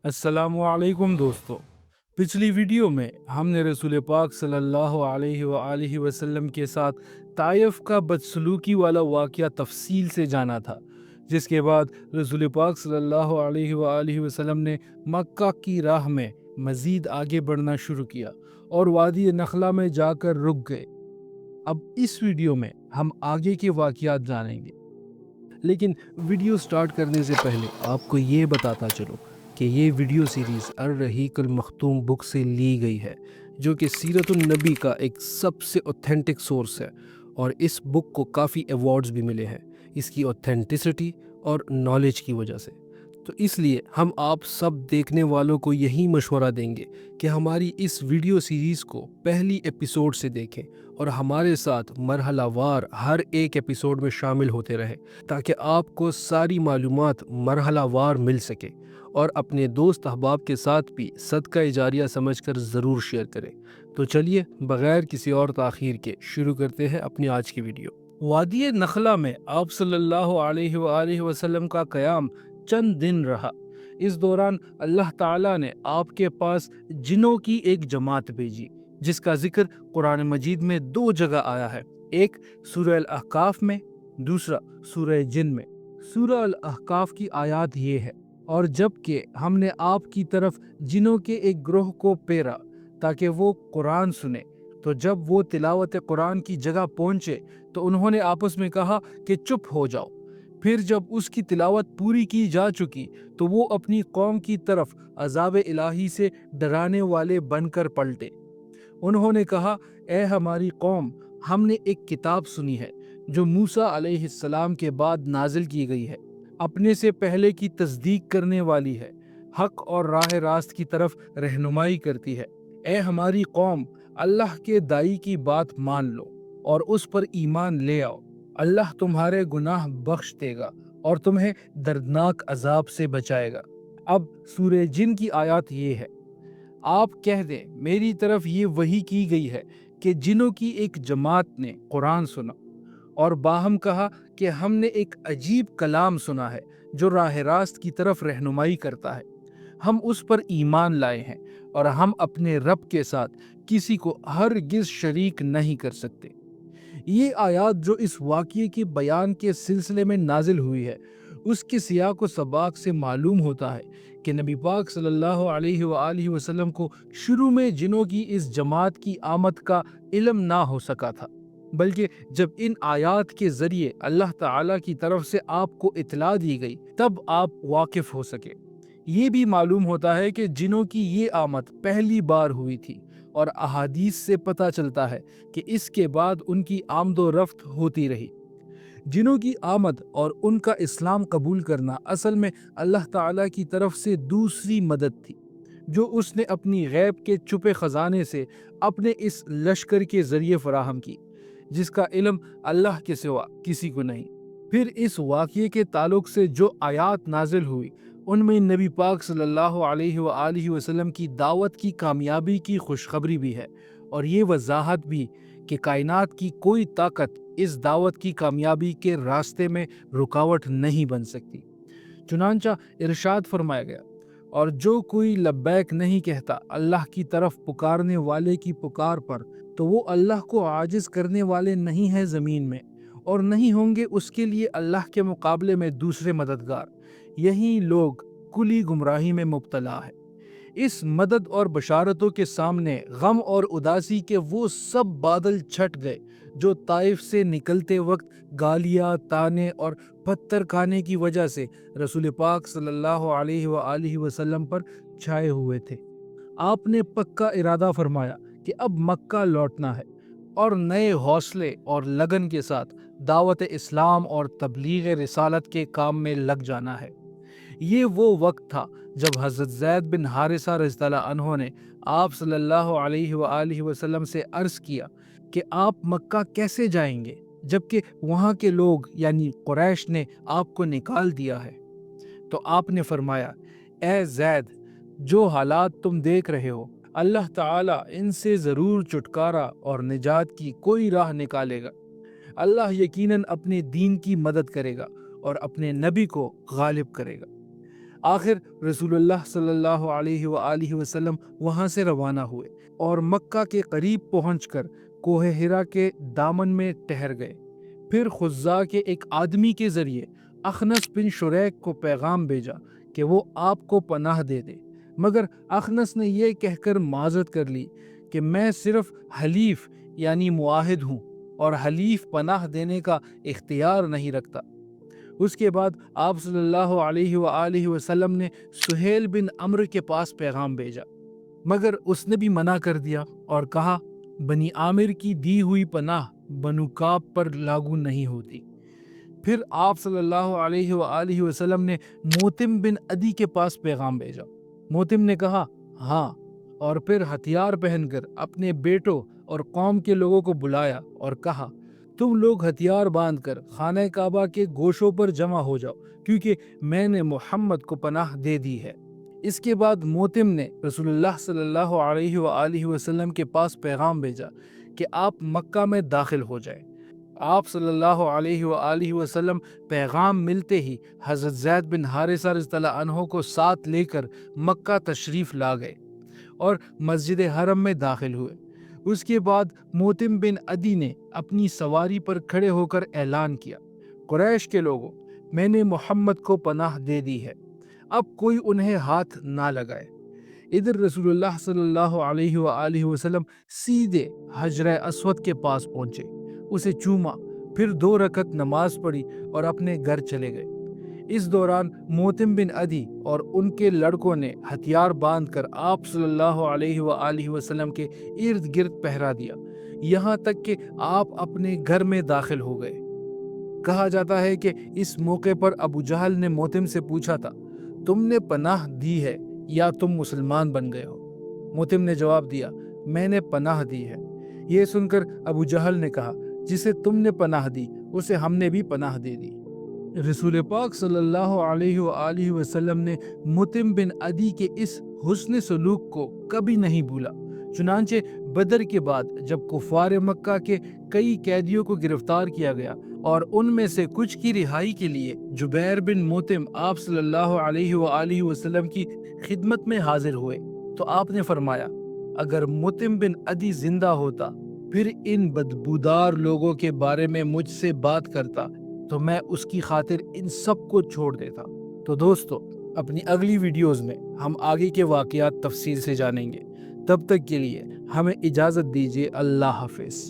अस्सलामुअलैकुम दोस्तों। पिछली वीडियो में हमने रसूल पाक सल्लल्लाहु अलैहि वसल्लम के साथ ताइफ का बदसलूकी वाला वाक़या तफसील से जाना था, जिसके बाद रसूल पाक सल्लल्लाहु अलैहि वसल्लम ने मक्का की राह में मज़ीद आगे बढ़ना शुरू किया और वादी नखला में जाकर रुक गए। अब इस वीडियो में हम आगे के वाक़यात जानेंगे, लेकिन वीडियो स्टार्ट करने से पहले आपको ये बताता चलो कि ये वीडियो सीरीज़ अर-रहीक़ुल मख्तूम बुक से ली गई है, जो कि सीरतुन नबी का एक सबसे ऑथेंटिक सोर्स है और इस बुक को काफ़ी अवार्ड्स भी मिले हैं इसकी ऑथेंटिसिटी और नॉलेज की वजह से। तो इसलिए हम आप सब देखने वालों को यही मशवरा देंगे कि हमारी इस वीडियो सीरीज़ को पहली एपिसोड से देखें और हमारे साथ मरहलावार हर एक एपिसोड में शामिल होते रहें, ताकि आपको सारी मालूमात मरहलावार मिल सके और अपने दोस्त अहबाब के साथ भी सदका जारिया समझकर ज़रूर शेयर करें। तो चलिए बग़ैर किसी और ताख़ीर के शुरू करते हैं अपनी आज की वीडियो। वादी नखला में आप सल्लल्लाहु अलैहि वसल्लम का क़याम चंद दिन रहा। इस दौरान अल्लाह ताला ने आपके पास जिनों की एक जमात भेजी, जिसका जिक्र कुरान मजीद में 2 जगह आया है, एक सूरह अल-अहकाफ में, दूसरा सूरह जिन में। सूरह अल-अहकाफ की आयत ये है, और जबकि हमने आपकी तरफ जिनों के एक ग्रोह को पेरा ताकि वो कुरान सुने, तो जब वो तिलावत कुरान की जगह पहुंचे तो उन्होंने आपस में कहा कि चुप हो जाओ। फिर जब उसकी तिलावत पूरी की जा चुकी तो वो अपनी कौम की तरफ अज़ाब इलाही से डराने वाले बनकर पलटे। उन्होंने कहा, ए हमारी कौम, हमने एक किताब सुनी है जो मूसा अलैहिस्सलाम के बाद नाजिल की गई है, अपने से पहले की तस्दीक करने वाली है, हक और राह रास्त की तरफ रहनुमाई करती है। ए हमारी कौम, अल्लाह के दाई की बात मान लो और उस पर ईमान ले आओ। अल्लाह तुम्हारे गुनाह बख्श देगा और तुम्हें दर्दनाक अजाब से बचाएगा। अब सूरह जिन की आयत ये है, आप कह दें मेरी तरफ ये वही की गई है कि जिनों की एक जमात ने कुरान सुना और बाहम कहा कि हमने एक अजीब कलाम सुना है जो राह रास्त की तरफ रहनुमाई करता है। हम उस पर ईमान लाए हैं और हम अपने रब के साथ किसी को हरगिज़ शरीक नहीं कर सकते। ये आयत जो इस वाक़ये के बयान के सिलसिले में नाजिल हुई है, उसके सियाक़ व सबाक़ से मालूम होता है कि नबी पाक सल्लल्लाहु अलैहि वसल्लम को शुरू में जिनों की इस जमात की आमद का इल्म ना हो सका था, बल्कि जब इन आयात के ज़रिए अल्लाह ताला की तरफ से आपको इत्तला दी गई तब आप वाकिफ़ हो सके। ये भी मालूम होता है कि जिनों की ये आमद पहली बार हुई थी और अहादीस से पता चलता है कि इसके बाद उनकी आमदो रफ्त होती रही। जिनों की आमद और उनका इस्लाम कबूल करना असल में अल्लाह ताला की तरफ से दूसरी मदद थी, जो उसने अपनी गैब के छुपे ख़जाने से अपने इस लश्कर के ज़रिए फ़राहम की, जिसका इल्म अल्लाह के सिवा किसी को नहीं। फिर इस वाक़ये के ताल्लुक़ से जो आयात नाजिल हुई, उनमें नबी पाक सल्लल्लाहु अलैहि वसल्लम की दावत की कामयाबी की खुशखबरी भी है और ये वजाहत भी कि कायनात की कोई ताकत इस दावत की कामयाबी के रास्ते में रुकावट नहीं बन सकती। चुनांचा इरशाद फरमाया गया, और जो कोई लब्बैक नहीं कहता अल्लाह की तरफ पुकारने वाले की पुकार पर, तो वो अल्लाह को आजिज़ करने वाले नहीं हैं ज़मीन में, और नहीं होंगे उसके लिए अल्लाह के मुकाबले में दूसरे मददगार। यही लोग कुली गुमराही में मुब्तला है। इस मदद और बशारतों के सामने गम और उदासी के वो सब बादल छट गए जो ताइफ से निकलते वक्त गालियाँ, ताने और पत्थर खाने की वजह से रसूल पाक सल्लल्लाहु अलैहि वसल्लम पर छाए हुए थे। आपने पक्का इरादा फरमाया कि अब मक्का लौटना है और नए हौसले और लगन के साथ दावत इस्लाम और तबलीग रिसालत के काम में लग जाना है। ये वो वक्त था जब हज़रत ज़ैद बिन हारिसा रज़ियल्लाहु अन्हु ने आप सल्लल्लाहु अलैहि वसल्लम से अर्ज़ किया कि आप मक्का कैसे जाएंगे जबकि वहाँ के लोग यानी कुरैश ने आपको निकाल दिया है। तो आपने फरमाया, ए ज़ैद, जो हालात तुम देख रहे हो, अल्लाह ताला इनसे ज़रूर छुटकारा और निजात की कोई राह निकालेगा। अल्लाह यकीनन अपने दीन की मदद करेगा और अपने नबी को गालिब करेगा। آخر رسول اللہ صلی اللہ علیہ وآلہ وسلم وہاں سے روانہ ہوئے اور مکہ کے قریب پہنچ کر کوہ ہرا کے دامن میں ٹھہر گئے۔ پھر خزاع کے ایک آدمی کے ذریعے اخنس بن شریک کو پیغام بھیجا کہ وہ آپ کو پناہ دے دے، مگر اخنس نے یہ کہہ کر معذرت کر لی کہ میں صرف حلیف یعنی معاہد ہوں اور حلیف پناہ دینے کا اختیار نہیں رکھتا۔ اس کے بعد آپ صلی اللہ علیہ وآلہ وسلم نے سہیل بن عمرو کے پاس پیغام بھیجا، مگر اس نے بھی منع کر دیا اور کہا بنی عامر کی دی ہوئی پناہ بنو کعب پر لاگو نہیں ہوتی۔ پھر آپ صلی اللہ علیہ وآلہ وسلم نے موتم بن عدی کے پاس پیغام بھیجا۔ موتم نے کہا ہاں، اور پھر ہتھیار پہن کر اپنے بیٹوں اور قوم کے لوگوں کو بلایا اور کہا تم لوگ ہتھیار باندھ کر خانہ کعبہ کے گوشوں پر جمع ہو جاؤ، کیونکہ میں نے محمد کو پناہ دے دی ہے۔ اس کے بعد موتم نے رسول اللہ صلی اللہ علیہ وآلہ وسلم کے پاس پیغام بھیجا کہ آپ مکہ میں داخل ہو جائیں۔ آپ صلی اللہ علیہ وآلہ وسلم پیغام ملتے ہی حضرت زید بن حارثہ رضی اللہ عنہ کو ساتھ لے کر مکہ تشریف لا گئے اور مسجد حرم میں داخل ہوئے۔ اس کے بعد موتم بن عدی نے اپنی سواری پر کھڑے ہو کر اعلان کیا قریش کے لوگوں، میں نے محمد کو پناہ دے دی ہے، اب کوئی انہیں ہاتھ نہ لگائے۔ ادھر رسول اللہ صلی اللہ علیہ وآلہ وسلم سیدھے حجر اسود کے پاس پہنچے، اسے چوما، پھر 2 رکعت نماز پڑھی اور اپنے گھر چلے گئے۔ اس دوران موتم بن عدی اور ان کے لڑکوں نے ہتھیار باندھ کر آپ صلی اللہ علیہ وآلہ وسلم کے ارد گرد پہرا دیا، یہاں تک کہ آپ اپنے گھر میں داخل ہو گئے۔ کہا جاتا ہے کہ اس موقع پر ابو جہل نے موتم سے پوچھا تھا تم نے پناہ دی ہے یا تم مسلمان بن گئے ہو؟ موتم نے جواب دیا میں نے پناہ دی ہے۔ یہ سن کر ابو جہل نے کہا جسے تم نے پناہ دی اسے ہم نے بھی پناہ دے دی۔ رسول پاک صلی اللہ علیہ وآلہ وسلم نے موتم بن عدی کے اس حسن سلوک کو کبھی نہیں بھولا۔ چنانچہ بدر کے بعد جب کفار مکہ کے کئی قیدیوں کو گرفتار کیا گیا اور ان میں سے کچھ کی رہائی کے لیے جبیر بن موتم آپ صلی اللہ علیہ وآلہ وسلم کی خدمت میں حاضر ہوئے تو آپ نے فرمایا اگر موتم بن عدی زندہ ہوتا پھر ان بدبودار لوگوں کے بارے میں مجھ سے بات کرتا تو میں اس کی خاطر ان سب کو چھوڑ دیتا۔ تو دوستو، اپنی اگلی ویڈیوز میں ہم آگے کے واقعات تفصیل سے جانیں گے۔ تب تک کے لیے ہمیں اجازت دیجیے، اللہ حافظ۔